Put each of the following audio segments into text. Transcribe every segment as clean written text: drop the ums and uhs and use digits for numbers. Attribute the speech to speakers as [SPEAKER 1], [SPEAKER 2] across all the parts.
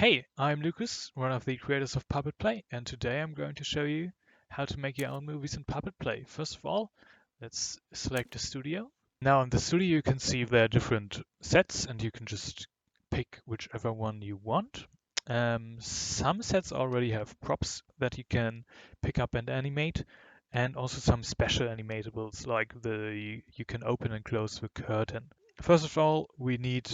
[SPEAKER 1] Hey, I'm Lucas, one of the creators of Puppet Play, and today I'm going to show you how to make your own movies in Puppet Play. First of all, let's select the studio. Now in the studio you can see there are different sets and you can just pick whichever one you want. Some sets already have props that you can pick up and animate, and also some special animatables like you can open and close the curtain. First of all, we need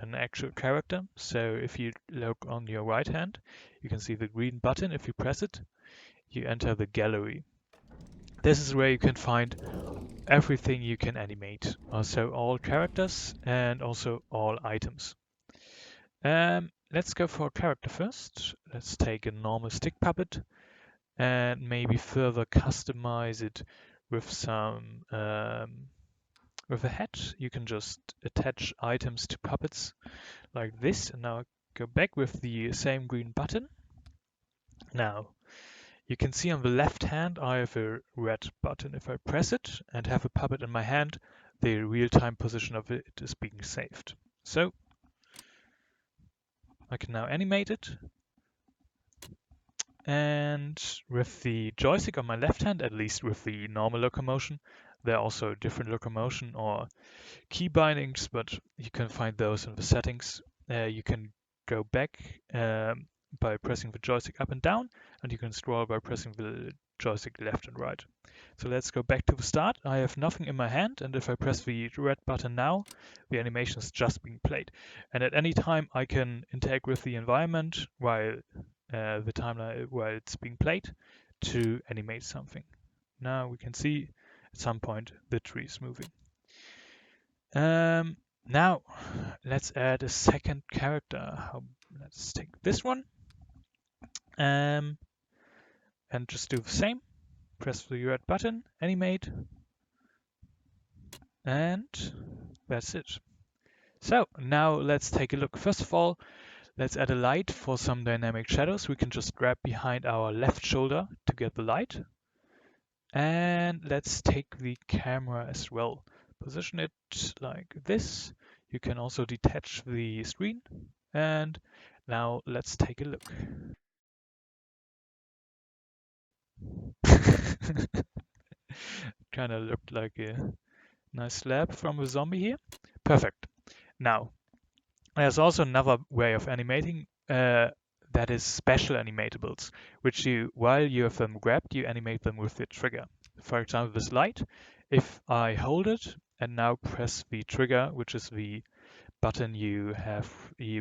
[SPEAKER 1] an actual character. So if you look on your right hand, you can see the green button. If you press it, you enter the gallery. This is where you can find everything you can animate. Also all characters and also all items. Let's go for a character first. Let's take a normal stick puppet and maybe further customize it with some with a hat. You can just attach items to puppets like this, and now go back with the same green button. Now you can see on the left hand I have a red button. If I press it and have a puppet in my hand, the real-time position of it is being saved. So I can now animate it, and with the joystick on my left hand, at least with the normal locomotion, there are also different locomotion or key bindings, but you can find those in the settings. You can go back by pressing the joystick up and down, and you can scroll by pressing the joystick left and right. So let's go back to the start. I have nothing in my hand, and if I press the red button now, the animation is just being played. And at any time I can interact with the environment while the timeline while it's being played to animate something. Now we can see at some point the tree is moving. Now let's add a second character. Let's take this one and just do the same. Press the red button, animate, and that's it. So now let's take a look. First of all, let's add a light for some dynamic shadows. We can just grab behind our left shoulder to get the light. And let's take the camera as well. Position it like this. You can also detach the screen. And now let's take a look. Kind of looked like a nice slab from a zombie here. Perfect. Now, there's also another way of animating that is special animatables, which while you have them grabbed, you animate them with the trigger. For example, this light, if I hold it and now press the trigger, which is the button you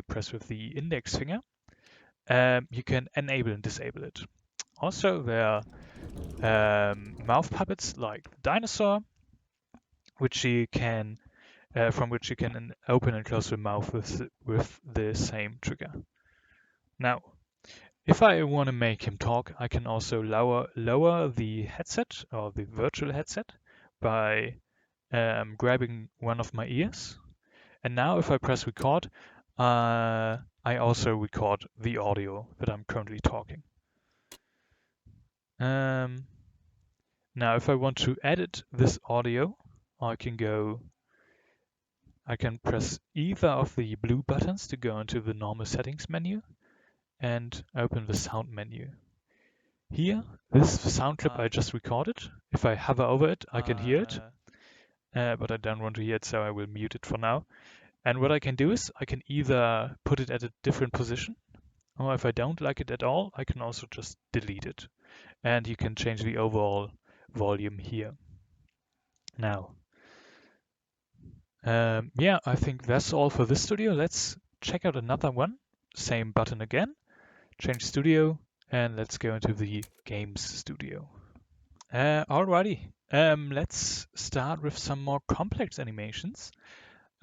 [SPEAKER 1] press with the index finger, you can enable and disable it. Also, there are mouth puppets like dinosaur, which you can from which you can open and close the mouth with the same trigger. Now, if I want to make him talk, I can also lower the headset or the virtual headset by grabbing one of my ears. And now if I press record, I also record the audio that I'm currently talking. Now, if I want to edit this audio, I can press either of the blue buttons to go into the normal settings menu and open the sound menu. Here, this is the sound clip I just recorded. If I hover over it, I can hear it, but I don't want to hear it, so I will mute it for now. And what I can do is I can either put it at a different position, or if I don't like it at all, I can also just delete it. And you can change the overall volume here. Now, yeah, I think that's all for this studio. Let's check out another one. Same button again, change studio, and let's go into the games studio. Alrighty, let's start with some more complex animations.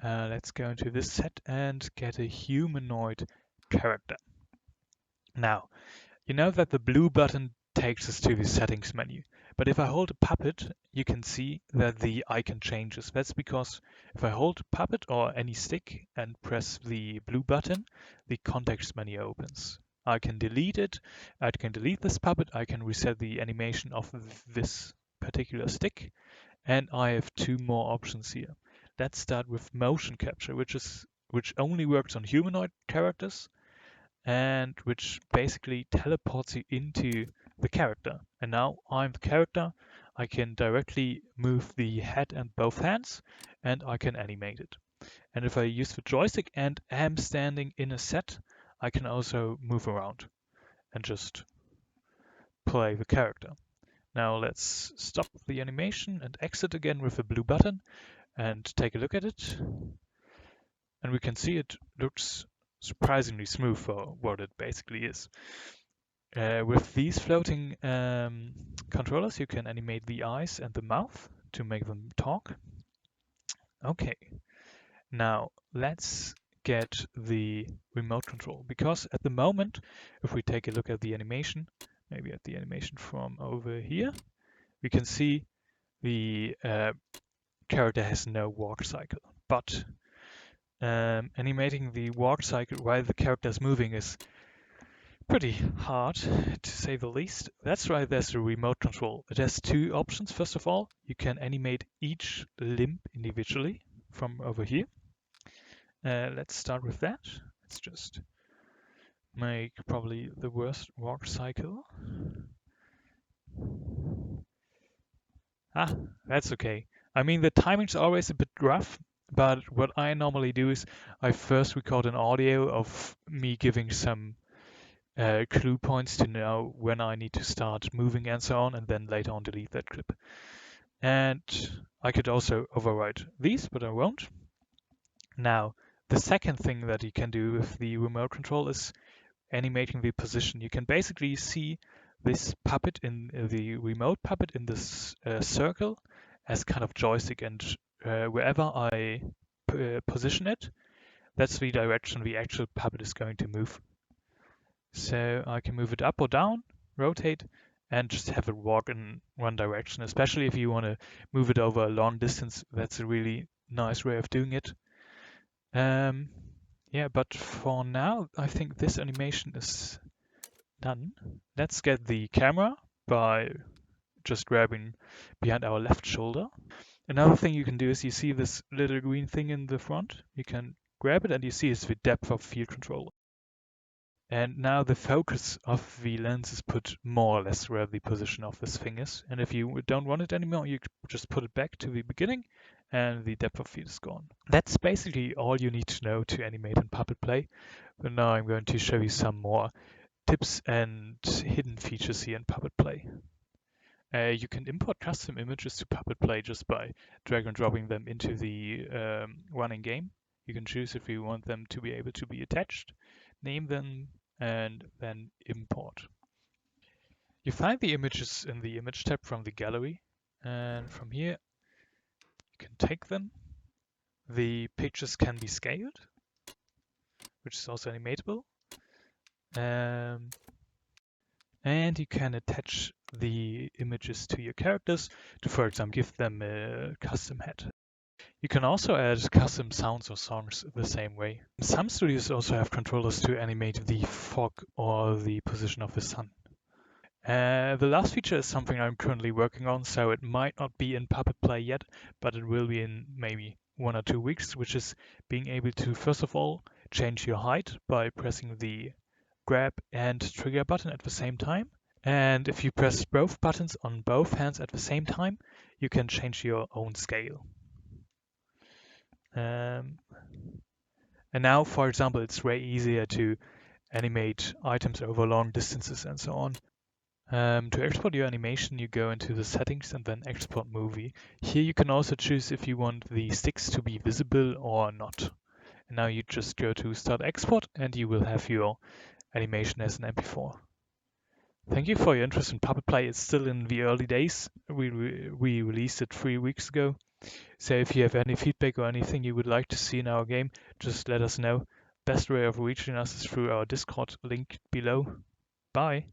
[SPEAKER 1] Let's go into this set and get a humanoid character. Now, you know that the blue button takes us to the settings menu. But if I hold a puppet, you can see that the icon changes. That's because if I hold a puppet or any stick and press the blue button, the context menu opens. I can delete it, I can delete this puppet, I can reset the animation of this particular stick, and I have two more options here. Let's start with motion capture, which only works on humanoid characters, and which basically teleports you into the character. And now I'm the character. I can directly move the head and both hands, and I can animate it. And if I use the joystick and am standing in a set, I can also move around and just play the character. Now let's stop the animation and exit again with the blue button and take a look at it. And we can see it looks surprisingly smooth for what it basically is. With these floating controllers, you can animate the eyes and the mouth to make them talk. Okay, now let's get the remote control, because at the moment, if we take a look at the animation, maybe at the animation from over here, we can see the character has no walk cycle. But animating the walk cycle while the character is moving is pretty hard, to say the least. That's why there's a remote control. It has two options. First of all, you can animate each limb individually from over here. Let's start with that. Let's just make probably the worst walk cycle. That's okay. I mean, the timing's always a bit rough, but what I normally do is I first record an audio of me giving some clue points to know when I need to start moving and so on, and then later on delete that clip. And I could also override these, but I won't. Now, the second thing that you can do with the remote control is animating the position. You can basically see this puppet in the remote puppet in this circle as kind of joystick, and wherever I position it, that's the direction the actual puppet is going to move. So I can move it up or down, rotate, and just have it walk in one direction, especially if you want to move it over a long distance. That's a really nice way of doing it. Yeah, but for now, I think this animation is done. Let's get the camera by just grabbing behind our left shoulder. Another thing you can do is you see this little green thing in the front. You can grab it and you see it's the depth of field controller. And now the focus of the lens is put more or less where the position of this thing is. And if you don't want it anymore, you just put it back to the beginning and the depth of field is gone. That's basically all you need to know to animate in Puppet Play. But now I'm going to show you some more tips and hidden features here in Puppet Play. You can import custom images to Puppet Play just by drag and dropping them into the running game. You can choose if you want them to be able to be attached, name them, and then import. You find the images in the image tab from the gallery, and from here you can take them. The pictures can be scaled, which is also animatable. And you can attach the images to your characters to, for example, give them a custom head. You can also add custom sounds or songs the same way. Some studios also have controllers to animate the fog or the position of the sun. The last feature is something I'm currently working on, so it might not be in Puppet Play yet, but it will be in maybe 1 or 2 weeks, which is being able to, first of all, change your height by pressing the grab and trigger button at the same time. And if you press both buttons on both hands at the same time, you can change your own scale. And now, for example, it's way easier to animate items over long distances and so on. To export your animation, you go into the settings and then export movie. Here you can also choose if you want the sticks to be visible or not. And now you just go to start export and you will have your animation as an MP4. Thank you for your interest in Puppet Play. It's still in the early days. We released it 3 weeks ago. So if you have any feedback or anything you would like to see in our game, just let us know. Best way of reaching us is through our Discord link below. Bye.